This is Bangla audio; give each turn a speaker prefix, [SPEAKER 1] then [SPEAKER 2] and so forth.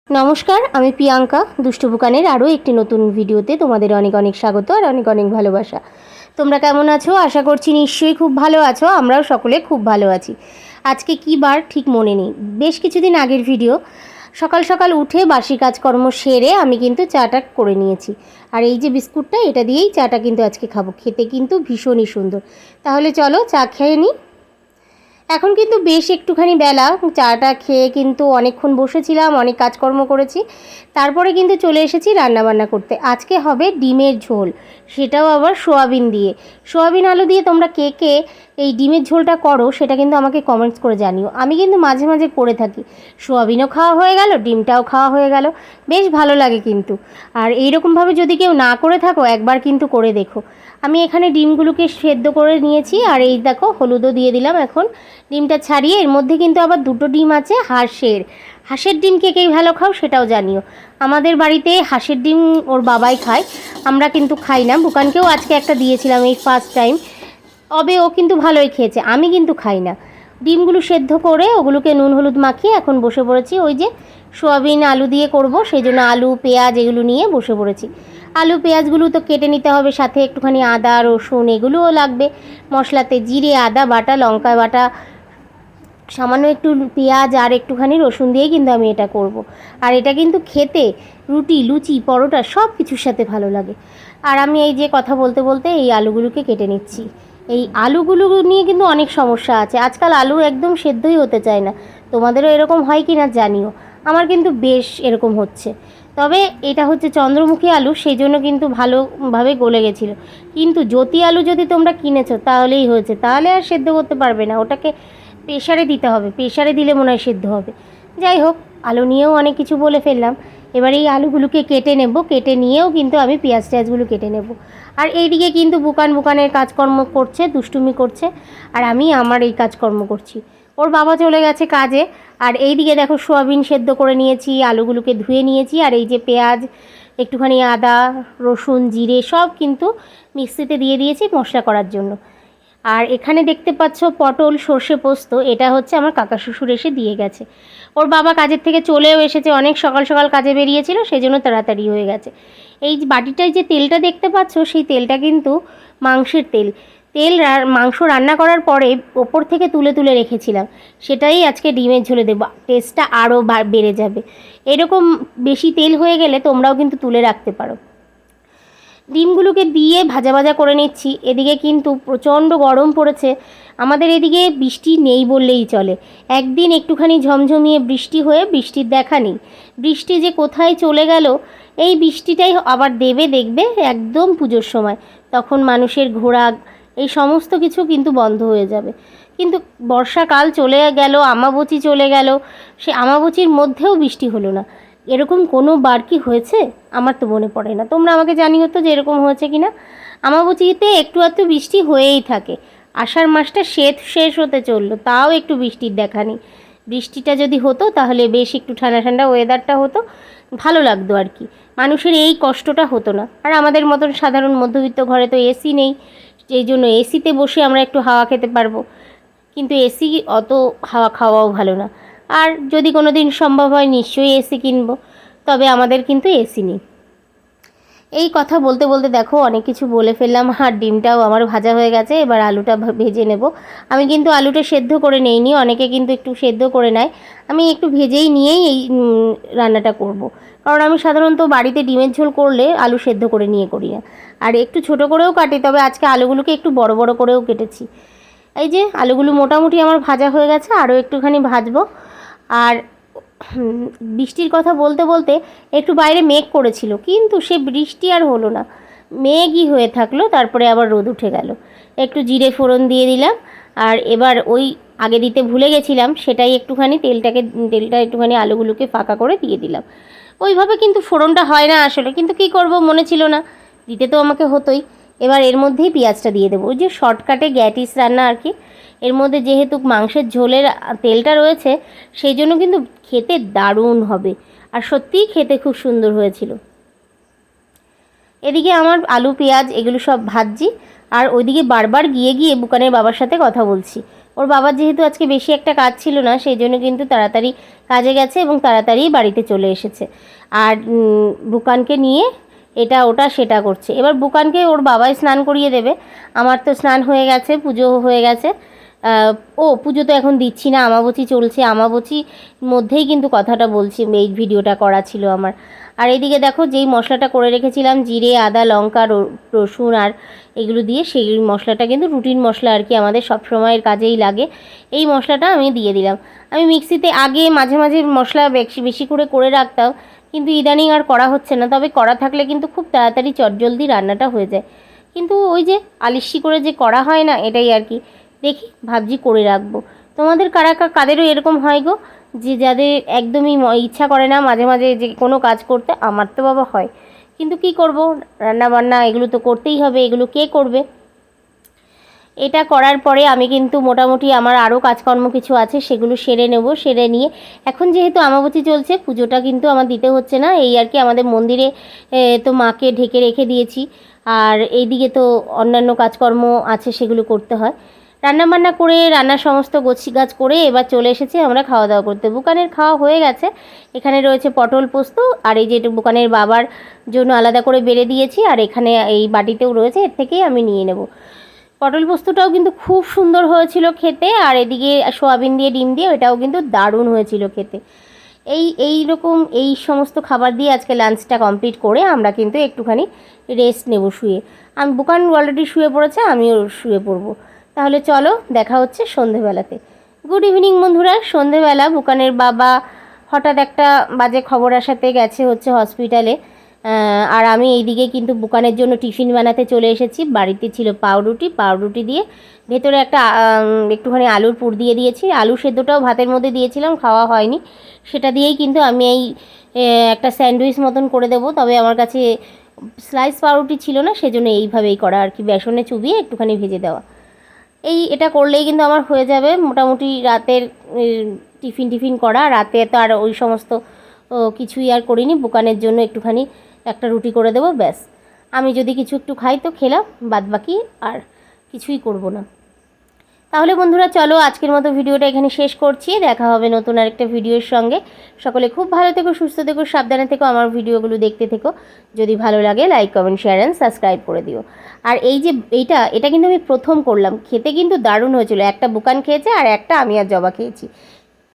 [SPEAKER 1] নমস্কার, আমি প্রিয়াঙ্কা দুষ্টু বুকানের আরও একটি নতুন ভিডিওতে তোমাদের অনেক অনেক স্বাগত আর অনেক অনেক ভালোবাসা। তোমরা কেমন আছো? আশা করছি নিশ্চয়ই খুব ভালো আছো। আমরাও সকলে খুব ভালো আছি। আজকে কী বার ঠিক মনে নেই, বেশ কিছুদিন আগের ভিডিও। সকাল সকাল উঠে বাসি কাজকর্ম সেরে আমি কিন্তু চাটা করে নিয়েছি। আর এই যে বিস্কুটটা, এটা দিয়েই চাটা কিন্তু আজকে খাবো। খেতে কিন্তু ভীষণই সুন্দর। তাহলে চলো চা খেয়ে নিই। এখন কিন্তু বেশ একটুখানি বেলা, চাটা খেয়ে কিন্তু অনেকক্ষণ বসেছিলাম, অনেক কাজকর্ম করেছি। তারপরে কিন্তু চলে এসেছি রান্নাবান্না করতে। আজকে হবে ডিমের ঝোল, সেটাও আবার সোয়াবিন দিয়ে। সোয়াবিন আলু দিয়ে তোমরা কে কে এই ডিমের ঝোলটা করো সেটা কিন্তু আমাকে কমেন্টস করে জানিও। আমি কিন্তু মাঝে মাঝে করে থাকি। সোয়াবিনও খাওয়া হয়ে গেল, ডিমটাও খাওয়া হয়ে গেল, বেশ ভালো লাগে কিন্তু। আর এইরকমভাবে যদি কেউ না করে থাকো, একবার কিন্তু করে দেখো। আমি এখানে ডিমগুলোকে সেদ্ধ করে নিয়েছি, আর এই দেখো হলুদও দিয়ে দিলাম। এখন ডিমটা ছাড়িয়ে এর মধ্যে কিন্তু আবার দুটো ডিম আছে হাঁসের ডিম কে কে ভালো খাও সেটাও জানিও। আমাদের বাড়িতে হাঁসের ডিম ওর বাবাই খায়, আমরা কিন্তু খাই না। বুকানকেও আজকে একটা দিয়েছিলাম এই ফার্স্ট টাইম, তবে ও কিন্তু ভালোই খেয়েছে, আমি কিন্তু খাই না। ডিমগুলো সেদ্ধ করে ওগুলোকে নুন হলুদ মাখিয়ে এখন বসে পড়েছি। ওই যে সোয়াবিন আলু দিয়ে করব, সেই জন্য আলু পেঁয়াজ এগুলো নিয়ে বসে পড়েছি। আলু পেঁয়াজগুলো তো কেটে নিতে হবে, সাথে একটুখানি আদা রসুন এগুলোও লাগবে। মশলাতে জিরে আদা বাটা, লঙ্কা বাটা, সামান্য একটু পেঁয়াজ আর একটুখানি রসুন দিয়েই কিন্তু আমি এটা করব। আর এটা কিন্তু খেতে রুটি লুচি পরোটা সব কিছুর সাথে ভালো লাগে। আর আমি এই যে কথা বলতে বলতে এই আলুগুলোকে কেটে নিচ্ছি। এই আলুগুলো নিয়ে কিন্তু অনেক সমস্যা আছে, আজকাল আলু একদম সেদ্ধই হতে চায় না। তোমাদেরও এরকম হয় কি না জানিও, আমার কিন্তু বেশ এরকম হচ্ছে। তবে এটা হচ্ছে চন্দ্রমুখী আলু, সেই জন্য কিন্তু ভালোভাবে গলে গেছিলো। কিন্তু জ্যোতি আলু যদি তোমরা কিনেছো তাহলেই হয়েছে, তাহলে আর সেদ্ধ করতে পারবে না, ওটাকে প্রেশারে দিতে হবে। প্রেশারে দিলে মনে হয় সেদ্ধ হবে। যাই হোক, আলু নিয়েও অনেক কিছু বলে ফেললাম। এবার এই আলুগুলোকে কেটে নেব, কেটে নিয়েও কিন্তু আমি পেঁয়াজ টেয়াজগুলো কেটে নেব। আর এইদিকে কিন্তু বুকানের কাজকর্ম করছে, দুষ্টুমি করছে, আর আমি আমার এই কাজকর্ম করছি। ওর বাবা চলে গেছে কাজে। আর এইদিকে দেখো সোয়াবিন সেদ্ধ করে নিয়েছি, আলুগুলোকে ধুয়ে নিয়েছি, আর এই যে পেঁয়াজ একটুখানি আদা রসুন জিরে সব কিন্তু মিক্সিতে দিয়ে দিয়েছি মশলা করার জন্য। আর এখানে দেখতে পাচ্ছ পটল সর্ষে পোস্ত, এটা হচ্ছে আমার কাকা শ্বশুর এসে দিয়ে গেছে। ওর বাবা কাজের থেকে চলেও এসেছে, অনেক সকাল সকাল কাজে বেরিয়েছিল, সেই জন্য তাড়াতাড়ি হয়ে গেছে। এই বাটিটায় যে তেলটা দেখতে পাচ্ছ, সেই তেলটা কিন্তু মাংসের তেল। মাংস রান্না করার পরে ওপর থেকে তুলে তুলে রেখেছিলাম, সেটাই আজকে ডিমের ঝোলে দেবো, টেস্টটা আরও বেড়ে যাবে। এরকম বেশি তেল হয়ে গেলে তোমরাও কিন্তু তুলে রাখতে পারো। ডিমগুলোকে দিয়ে ভাজা ভাজা করে নিচ্ছি। এদিকে কিন্তু প্রচণ্ড গরম পড়েছে। আমাদের এদিকে বৃষ্টি নেই বললেই চলে। একদিন একটুখানি ঝমঝমিয়ে বৃষ্টি হয়ে বৃষ্টির দেখা নেই। বৃষ্টি যে কোথায় চলে গেল। এই বৃষ্টিটাই আবার দেবে দেখবে একদম পুজোর সময়, তখন মানুষের ঘোরা এই সমস্ত কিছু কিন্তু বন্ধ হয়ে যাবে। কিন্তু বর্ষাকাল চলে গেল, আমাবচি চলে গেল, সে আমাবচির মধ্যেও বৃষ্টি হলো না। এরকম কোনো বার কি হয়েছে? আমার তো মনে পড়ে না, তোমরা আমাকে জানিও তো যে এরকম হয়েছে কি না। আমাবচিতে একটু একটু বৃষ্টি হয়েই থাকে। আষাঢ় মাসটা শেষ হতে চললো, তাও একটু বৃষ্টির দেখা নেই। বৃষ্টিটা যদি হতো তাহলে বেশ একটু ঠান্ডা ঠান্ডা ওয়েদারটা হতো, ভালো লাগতো আর কি। মানুষের এই কষ্টটা হতো না। আর আমাদের মতন সাধারণ মধ্যবিত্ত ঘরে তো এসি নেই, এই জন্য এসিতে বসে আমরা একটু হাওয়া খেতে পারবো। কিন্তু এসি অত হাওয়া খাওয়াও ভালো না। আর যদি কোনো দিন সম্ভব হয় নিশ্চয়ই এসি কিনবো, তবে আমাদের কিন্তু এসি নেই। এই কথা বলতে বলতে দেখো অনেক কিছু বলে ফেললাম। আর ডিমটাও আমার ভাজা হয়ে গেছে, এবার আলুটা ভেজে নেব। আমি কিন্তু আলুটা সেদ্ধ করে নেইনি, অনেকে কিন্তু একটু সেদ্ধ করে নেয়। আমি একটু ভেজেই নিয়েই এই রান্নাটা করব। কারণ আমি সাধারণত বাড়িতে ডিমের ঝোল করলে আলু সেদ্ধ করে নিয়ে করি না, আর একটু ছোট করেও কাটি, তবে আজকে আলুগুলোকে একটু বড় বড় করেও কেটেছি। এই যে আলুগুলো মোটামুটি আমার ভাজা হয়ে গেছে, আরও একটুখানি ভাজবো। আর বৃষ্টির কথা বলতে বলতে একটু বাইরে মেঘ করেছিল, কিন্তু সে বৃষ্টি আর হলো না, মেঘই হয়ে থাকলো। তারপরে আবার রোদ উঠে গেল। একটু জিরে ফোড়ন দিয়ে দিলাম। আর এবার ওই আগে দিতে ভুলে গেছিলাম, সেটাই একটুখানি তেলটা একটুখানি আলুগুলোকে ফাঁকা করে দিয়ে দিলাম। ওইভাবে কিন্তু ফোড়নটা হয় না আসলে, কিন্তু কি করব, মনে ছিল না, দিতে তো আমাকে হতোই। এবার এর মধ্যেই পেঁয়াজটা দিয়ে দেবো, ওই যে শর্টকাটে গ্যাটিস রান্না আর কি। এর মধ্যে যেহেতু মাংসের ঝোলের তেলটা রয়েছে, সেই জন্য কিন্তু খেতে দারুণ হবে। আর সত্যিই খেতে খুব সুন্দর হয়েছিল। এদিকে আমার আলু পেঁয়াজ এগুলো সব ভাজছি, আর ওইদিকে বারবার গিয়ে গিয়ে বুকানের বাবার সাথে কথা বলছি। ওর বাবার যেহেতু আজকে বেশি একটা কাজ ছিল না, সেই জন্য কিন্তু তাড়াতাড়ি কাজে গেছে এবং তাড়াতাড়ি বাড়িতে চলে এসেছে। আর বুকানকে নিয়ে এটা ওটা সেটা করছে। এবার বুকানকে ওর বাবাই স্নান করিয়ে দেবে। আমার তো স্নান হয়ে গেছে, পুজো হয়ে গেছে। পুজো তো এখন দিচ্ছি না, আমাবতী চলছে। আমাবতীর মধ্যেই কিন্তু কথাটা বলছি, এই ভিডিওটা করা ছিল আমার। আর এইদিকে দেখো, যেই মশলাটা করে রেখেছিলাম জিরে, আদা, লঙ্কা, রসুন আর এগুলো দিয়ে, সেই মশলাটা কিন্তু রুটিন মশলা আর কি, আমাদের সব সময়ের কাজেই লাগে। এই মশলাটা আমি দিয়ে দিলাম। আমি মিক্সিতে আগে মাঝে মাঝে মশলা বেশি বেশি করে রাখতাম, কিন্তু ইদানিং আর করা হচ্ছে না। তবে করা থাকলে কিন্তু খুব তাড়াতাড়ি চটজলদি রান্নাটা হয়ে যায়। কিন্তু ওই যে আলিস্যি করে যে করা হয় না, এটাই আর কি। দেখি, ভাবছি করে রাখবো। তোমাদের কাদেরও এরকম হয় গো, যে যাদের একদমই ইচ্ছা করে না মাঝে মাঝে যে কোনো কাজ করতে? আমার তো বাবা হয়, কিন্তু কি করব, রান্না বান্না এগুলো তো করতেই হবে। এগুলো কে করবে? এটা করার পরে আমি কিন্তু মোটামুটি আমার আরও কাজকর্ম কিছু আছে, সেগুলো সেরে নেব। সেরে নিয়ে এখন যেহেতু আমাবতী চলছে, পুজোটা কিন্তু আমার দিতে হচ্ছে না, এই আর কি। আমাদের মন্দিরে তো মাকে ঢেকে রেখে দিয়েছি, আর এইদিকে তো অন্যান্য কাজকর্ম আছে, সেগুলো করতে হয়। রান্নাবান্না করে, রান্নার সমস্ত গাছ করে এবার চলে এসেছি আমরা খাওয়া দাওয়া করতে। বুকানের খাওয়া হয়ে গেছে। এখানে রয়েছে পটল পোস্ত, আর এই যে বুকানের বাবার জন্য আলাদা করে বেড়ে দিয়েছি, আর এখানে এই বাটিতেও রয়েছে, এর থেকেই আমি নিয়ে নেব। পটল পোস্তটাও কিন্তু খুব সুন্দর হয়েছিল খেতে, আর এদিকে সোয়াবিন দিয়ে ডিম দিয়ে, এটাও কিন্তু দারুণ হয়েছিল খেতে। এই রকম এই সমস্ত খাবার দিয়ে আজকে লাঞ্চটা কমপ্লিট করে আমরা কিন্তু একটুখানি রেস্ট নেব শুয়ে। আমি বুকান অলরেডি শুয়ে পড়েছে, আমিও শুয়ে পড়বো। তাহলে চলো, দেখা হচ্ছে সন্ধেবেলাতে। গুড ইভিনিং বন্ধুরা। সন্ধেবেলা বুকানের বাবা হঠাৎ একটা বাজে খবর আসাতে গেছে হচ্ছে হসপিটালে। আর আমি এইদিকে কিন্তু বুকানের জন্য টিফিন বানাতে চলে এসেছি। বাড়িতে ছিল পাউরুটি দিয়ে ভেতরে একটা একটুখানি আলুর পুর দিয়ে দিয়েছি। আলু সেদ্ধটাও ভাতের মধ্যে দিয়েছিলাম, খাওয়া হয়নি। সেটা দিয়েই কিন্তু আমি এই একটা স্যান্ডউইচ মতন করে দেবো। তবে আমার কাছে স্লাইস পাউরুটি ছিল না, সেজন্য এইভাবেই করা আর কি, বেসনে চুবিয়ে একটুখানি ভেজে দেওয়া। এটা করলেই কিন্তু আমার হয়ে যাবে মোটামুটি রাতের টিফিন করা। রাতে তো আর ওই সমস্ত কিছুই আর করিনি। বুকানের জন্য একটুখানি একটা রুটি করে দেবো, ব্যাস। আমি যদি কিছু একটু খাই তো খেলাম, বাদবাকি আর কিছুই করব না। তাহলে বন্ধুরা চলো, আজকের মতো ভিডিওটা এখানে শেষ করছি। দেখা হবে নতুন আরেকটা ভিডিওর সঙ্গে। সকলে খুব ভালো থেকো, সুস্থ থেকো, সাবধানে থেকো, আমার ভিডিওগুলো দেখতে থেকো। যদি ভালো লাগে like, comment, share and subscribe করে দিও। আর এই যে এটা কিন্তু আমি প্রথম করলাম, খেতে কিন্তু দারুণ হয়েছিল। একটা বুকান খেয়েছে আর একটা আমি আর জবা খেয়েছি।